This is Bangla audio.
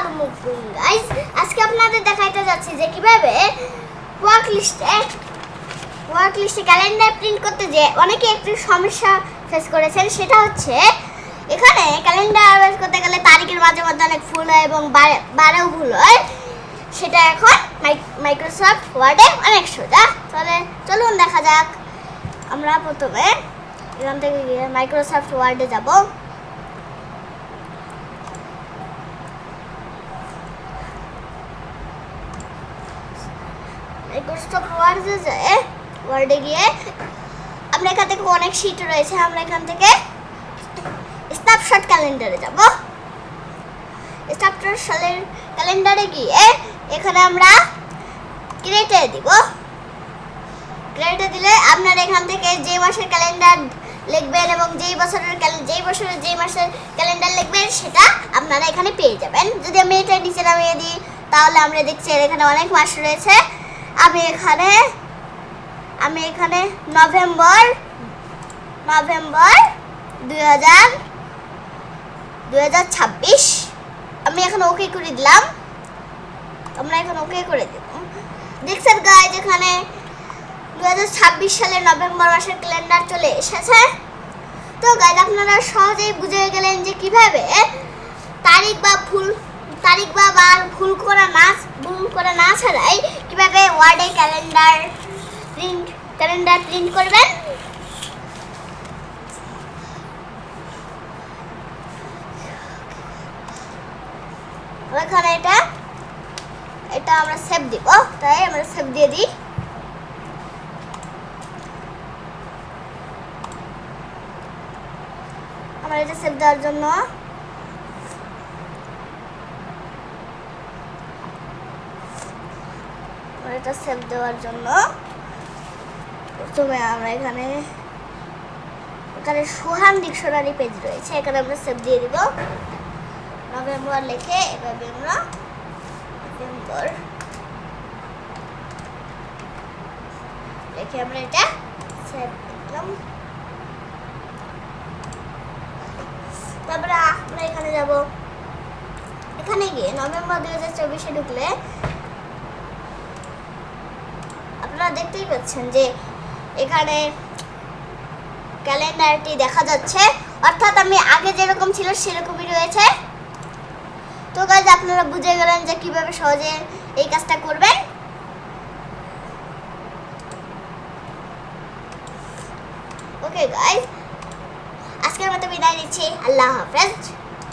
আলু মুকুল গাইস, আজকে আপনাদের দেখাইতে যাচ্ছি যে কিভাবে ওয়ার্ক লিস্টে ক্যালেন্ডার প্রিন্ট করতে যে অনেকে একটু সমস্যা ফেস করেছেন। সেটা হচ্ছে এখানে ক্যালেন্ডার বের করতে গেলে তারিখের মাঝে মাঝে অনেক ভুল হয় এবং বারেও ভুল হয়। সেটা এখন মাইক্রোসফট ওয়ার্ডে অনেক সোজা। তাহলে চলুন দেখা যাক। আমরা প্রথমে এখান থেকে গিয়ে মাইক্রোসফট ওয়ার্ডে যাব। মাইক্রোসফট ওয়ার্ডে গিয়ে আমরা এখান থেকে অনেক শীট রয়েছে, আমরা এখান থেকে স্ন্যাপশট ক্যালেন্ডারে যাব। স্ন্যাপশট ক্যালেন্ডারে গিয়ে এখানে আমরা ক্রিয়েটে দিব। ক্রিয়েটে দিলে আপনারা এখান থেকে যে মাসের ক্যালেন্ডার লিখবেন এবং যেই বছরের যেই মাসের ক্যালেন্ডার লিখবেন সেটা আপনারা এখানে পেয়ে যাবেন। যদি আমি এটা নিচে নামিয়ে দিই তাহলে আমরা দেখছি এখানে অনেক মাস রয়েছে। আমি এখানে নভেম্বর 2026 আমি এখন ওকে করে দিলাম। আমরা এখন ওকে করে দেব। দেখছেন গাইজ, এখানে 2026 সালের নভেম্বর মাসের ক্যালেন্ডার চলে এসেছে। তো গাইজ, আপনারা সহজেই বুঝে গেলেন যে কিভাবে তারিখ বা বার ভুল করা না ছাড়াই কিভাবে ওয়ার্ডে ক্যালেন্ডার প্রিন্ট করবেন। এখানে এটা আমরা সেভ দিব, তাই আমরা সেভ দিয়ে দিই। আমরা এটা সেভ দেওয়ার জন্য প্রথমে আমরা এখানে সোহান ডিকশনারি পেজ রয়েছে, এখানে আমরা সেভ দিয়ে দিব। নভেম্বর লিখে এভাবে আমরা নভেম্বর লিখে আমরা এটা সেভ দিলাম। তারপরে আমরা এখানে যাব। এখানে গিয়ে নভেম্বর 2024 ঢুকলে আপনারা দেখতেই পাচ্ছেন যে এখানে ক্যালেন্ডারটি দেখা যাচ্ছে, অর্থাৎ আমি আগে যেরকম ছিল সেরকমই রয়েছে। তো গাইজ, আপনারা বুঝে গেলেন যে কিভাবে সহজে এই কাজটা করবেন। ওকে গাইজ, আজকের মতো বিদায় নিচ্ছি। আল্লাহ হাফেজ।